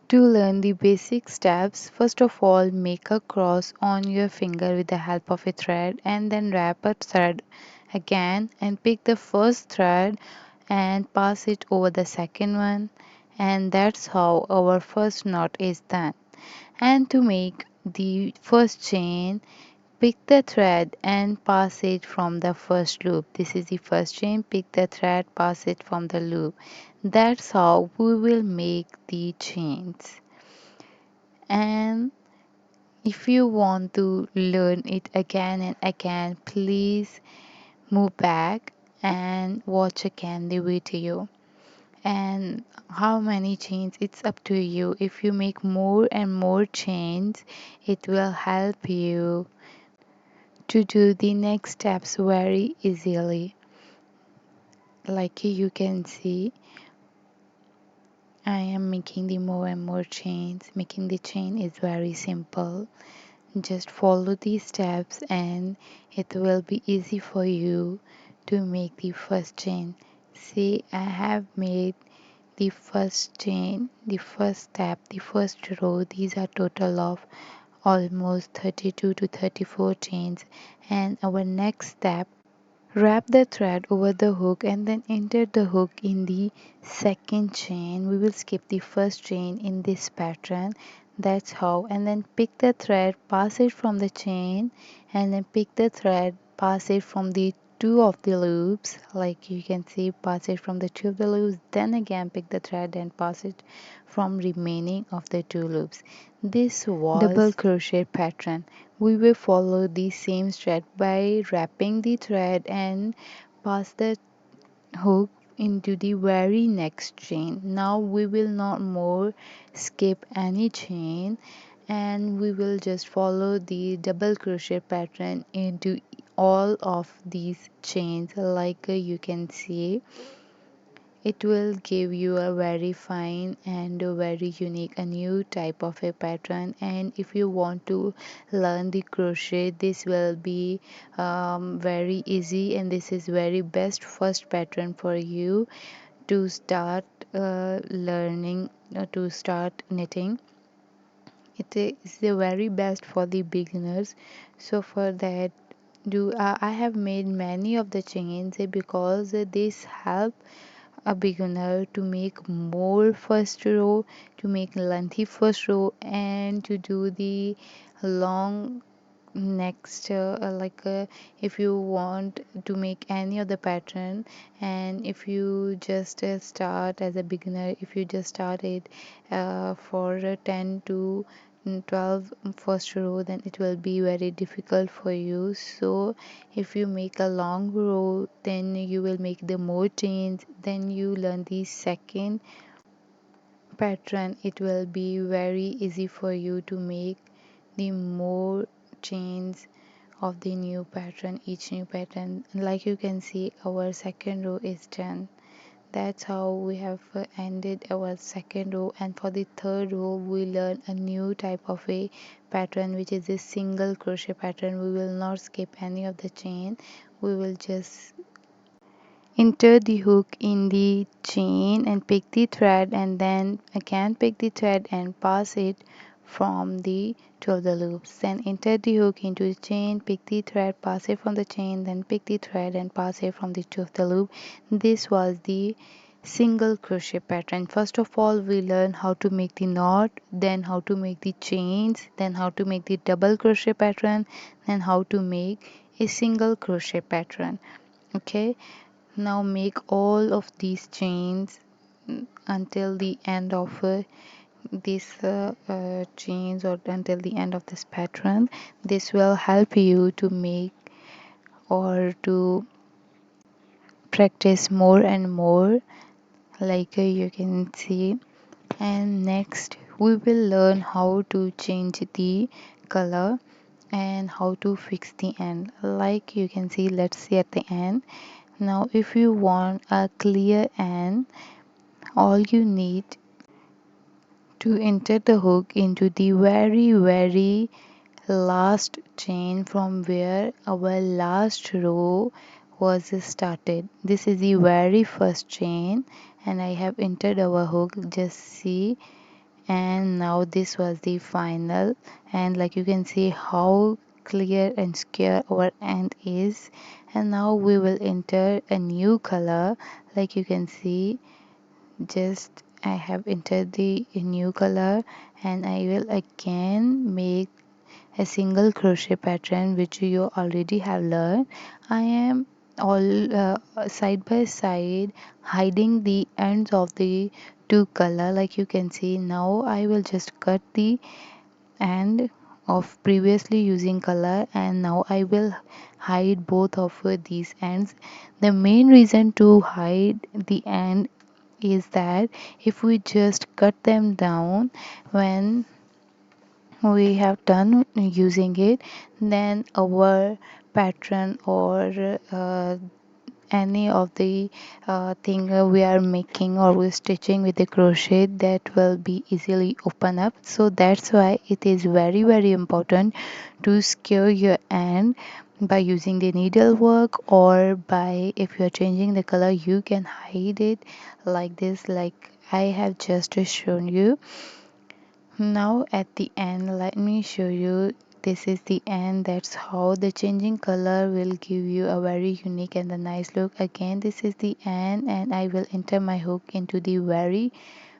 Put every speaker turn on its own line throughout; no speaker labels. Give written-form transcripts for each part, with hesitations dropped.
To learn the basic steps, first of all make a cross on your finger with the help of a thread and then wrap a thread again and pick the first thread and pass it over the second one, and that's how our first knot is done. And to make the first chain, pick the thread and pass it from the first loop. This is the first chain. Pick the thread, pass it from the loop. That's how we will make the chains. And if you want to learn it again and again, please move back and watch again the video. And how many chains, it's up to you. If you make more and more chains, it will help you to do the next steps very easily. Like you can see, I am making the more and more chains. Making the chain is very simple. Just follow these steps and it will be easy for you to make the first chain. See, I have made the first chain, the first step, the first row. These are total of almost 32 to 34 chains. And our next step, wrap the thread over the hook and then enter the hook in the second chain. We will skip the first chain in this pattern. That's how. And then pick the thread, pass it from the chain, and then pick the thread, pass it from the two of the loops. Like you can see, pass it from the two of the loops. Then again pick the thread and pass it from remaining of the two loops. This was double crochet pattern. We will follow the same step by wrapping the thread and pass the hook into the very next chain. Now we will not more skip any chain and we will just follow the double crochet pattern into all of these chains. Like you can see, it will give you a very fine and a very unique, a new type of a pattern. And if you want to learn the crochet, this will be very easy, and this is very best first pattern for you to start learning, to start knitting. It is the very best for the beginners. So for that, do I have made many of the chains because this help a beginner to make more first row, to make lengthy first row, and to do the long next if you want to make any of the pattern. And if you just start as a beginner, if you just start it for 10 to 12 first row, then it will be very difficult for you. So if you make a long row, then you will make the more chains, then you learn the second pattern, it will be very easy for you to make the more chains of the new pattern, each new pattern. Like you can see, our second row is done. That's how we have ended our second row. And for the third row, we learn a new type of a pattern, which is a single crochet pattern. We will not skip any of the chain. We will just insert the hook in the chain and pick the thread, and then again pick the thread and pass it from the two of the loops. Then insert the hook into the chain, pick the thread, pass it from the chain, then pick the thread and pass it from the two of the loop. This was the single crochet pattern. First of all, we learn how to make the knot, then how to make the chains, then how to make the double crochet pattern, then how to make a single crochet pattern. Okay, now make all of these chains until the end of these chains, or until the end of this pattern. This will help you to make or to practice more and more, like you can see. And next we will learn how to change the color and how to fix the end. Like you can see, let's see at the end. Now if you want a clear end, all you need to enter the hook into the very last chain from where our last row was started. This is the very first chain and I have entered our hook, just see. and now this was the final, and like you can see how clear and square our end is. And now we will enter a new color. Like you can see, just I have entered the new color, and I will again make a single crochet pattern which you already have learned. I am all side by side hiding the ends of the two color. Like you can see, now I will just cut the end of previously using color, and now I will hide both of these ends. The main reason to hide the end is that if we just cut them down when we have done using it, then our pattern or any of the thing we are making or we're stitching with the crochet, that will be easily open up. So that's why it is very very important to secure your end by using the needlework, or by, if you're changing the color, you can hide it like this, like I have just shown you. Now at the end, let me show you. This is the end. That's how the changing color will give you a very unique and a nice look. Again, this is the end, and I will enter my hook into the very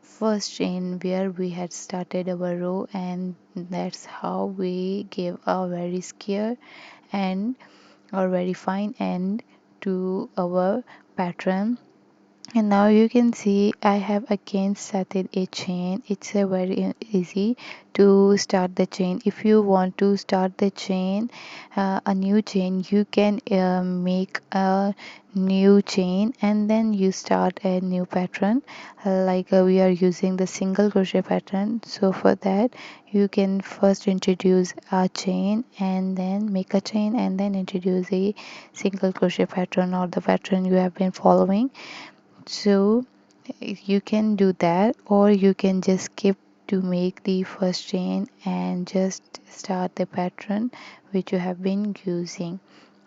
first chain where we had started our row, and that's how we give a very square and or very fine end to our pattern. And now you can see I have again started a chain. It's a very easy to start the chain. If you want to start the chain, a new chain, you can make a new chain and then you start a new pattern. Like we are using the single crochet pattern, so for that you can first introduce a chain and then make a chain and then introduce a single crochet pattern or the pattern you have been following. So you can do that, or you can just skip to make the first chain and just start the pattern which you have been using.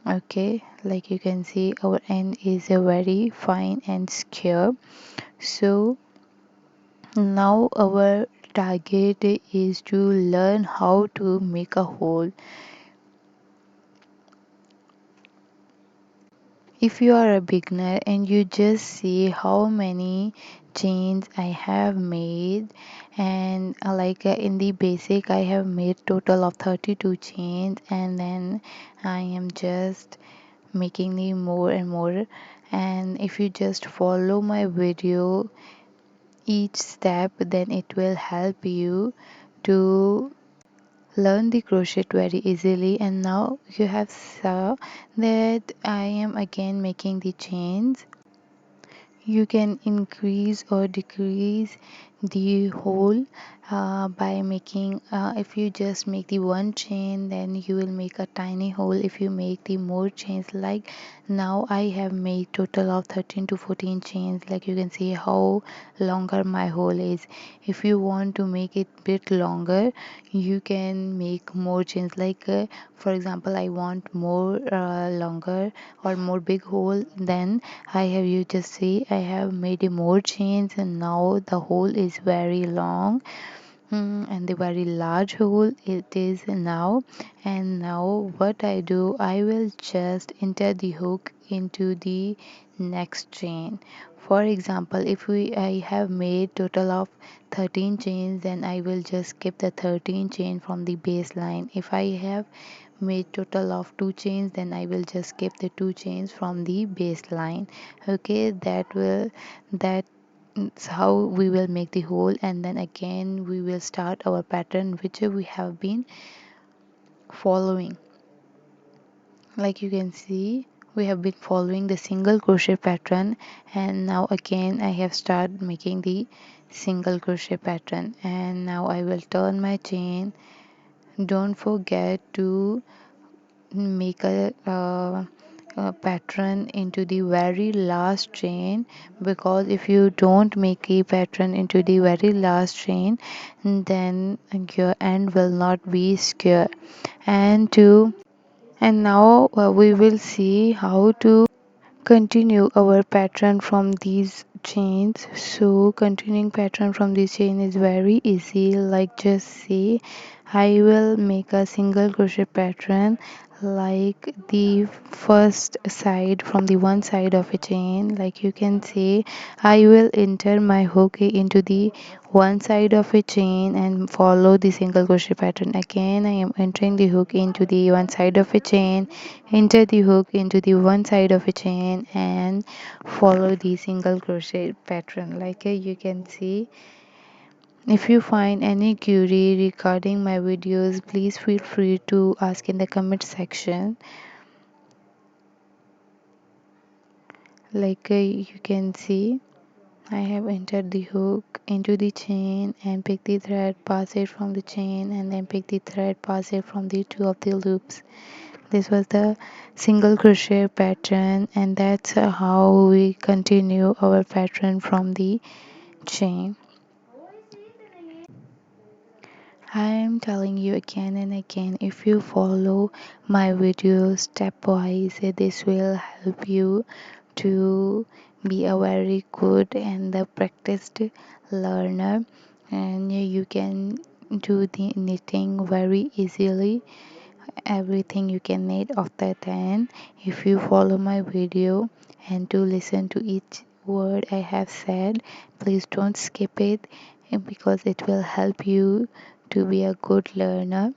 Okay, like you can see our end is a very fine and secure. So now our target is to learn how to make a hole. If you are a beginner and you just see how many chains I have made, and in the basic I have made total of 32 chains, and then I am just making the more and more. And if you just follow my video each step, then it will help you to learn the crochet very easily. And now you have saw that I am again making the chains. You can increase or decrease the hole by making, if you just make the one chain, then you will make a tiny hole. If you make the more chains, like now I have made total of 13 to 14 chains. Like you can see how longer my hole is. If you want to make it bit longer, you can make more chains. For example, I want more longer or more big hole, then I have, you just see I have made more chains, and now the hole is very long. And the very large hole it is now. And now what I do, I will just enter the hook into the next chain. For example, if we I have made total of 13 chains, then I will just skip the 13 chain from the baseline. If I have made total of 2 chains, then I will just skip the 2 chains from the baseline. Okay, that's how we will make the hole, and then again we will start our pattern which we have been following. Like you can see, we have been following the single crochet pattern, and now again I have started making the single crochet pattern. And now I will turn my chain. Don't forget to make a pattern into the very last chain, because if you don't make a pattern into the very last chain, then your end will not be square. And now we will see how to continue our pattern from these chains. So continuing pattern from this chain is very easy. Like just see, I will make a single crochet pattern like the first side from the one side of a chain. Like you can see, I will enter my hook into the one side of a chain and follow the single crochet pattern. Again I am entering the hook into the one side of a chain, enter the hook into the one side of a chain and follow the single crochet pattern. Like you can see, if you find any query regarding my videos, please feel free to ask in the comment section. Like you can see, I have entered the hook into the chain and pick the thread, pass it from the chain and then pick the thread, pass it from the two of the loops. This was the single crochet pattern, and that's how we continue our pattern from the chain. I am telling you again and again, if you follow my videos stepwise, this will help you to be a very good and the practiced learner, and you can do the knitting very easily. Everything you can knit after 10 if you follow my video and to listen to each word I have said. Please don't skip it, because it will help you to be a good learner,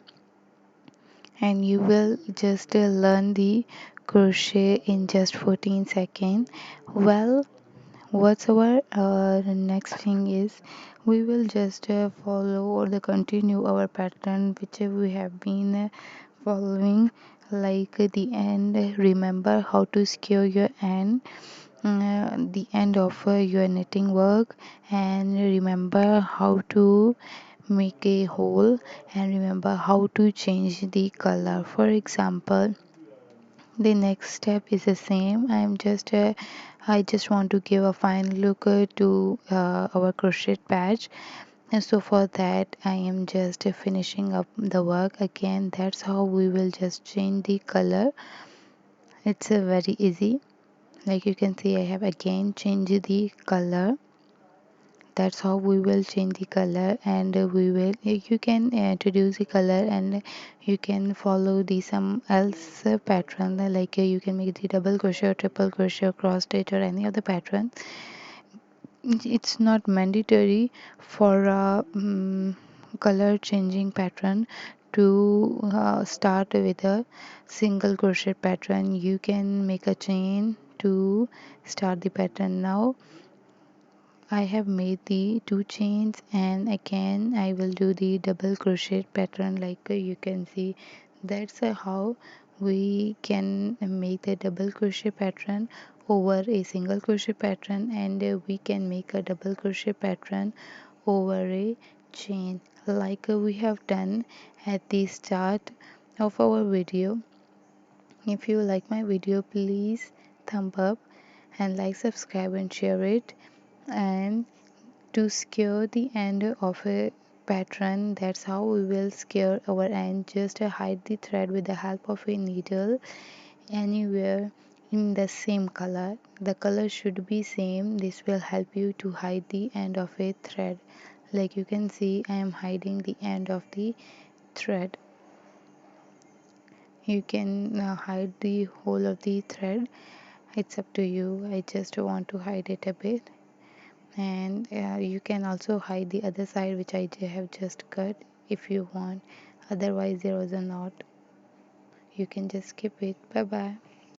and you will just learn the crochet in just 14 seconds. Well, what's our next thing is, we will just follow or the continue our pattern which we have been following. Like the end, remember how to secure your end, the end of your knitting work, and remember how to make a hole, and remember how to change the color. For example, the next step is the same. I just want to give a fine look to our crochet patch, and so for that I am just finishing up the work again. That's how we will just change the color. It's very easy. Like you can see, I have again changed the color. That's how we will change the color, and we will, you can introduce the color, and you can follow the some else pattern, like you can make the double crochet or triple crochet or cross stitch or any other pattern. It's not mandatory for a color changing pattern to start with a single crochet pattern. You can make a chain to start the pattern. Now I have made the two chains, and again I will do the double crochet pattern. Like you can see, that's how we can make the double crochet pattern over a single crochet pattern, and we can make a double crochet pattern over a chain like we have done at the start of our video. If you like my video, please thumb up and like, subscribe and share it. And to secure the end of a pattern, that's how we will secure our end. Just hide the thread with the help of a needle anywhere in the same color. The color should be same. This will help you to hide the end of a thread. Like you can see, I am hiding the end of the thread. You can hide the whole of the thread, it's up to you. I just want to hide it a bit, and you can also hide the other side which I have just cut if you want. Otherwise there was a knot, you can just skip it. Bye bye.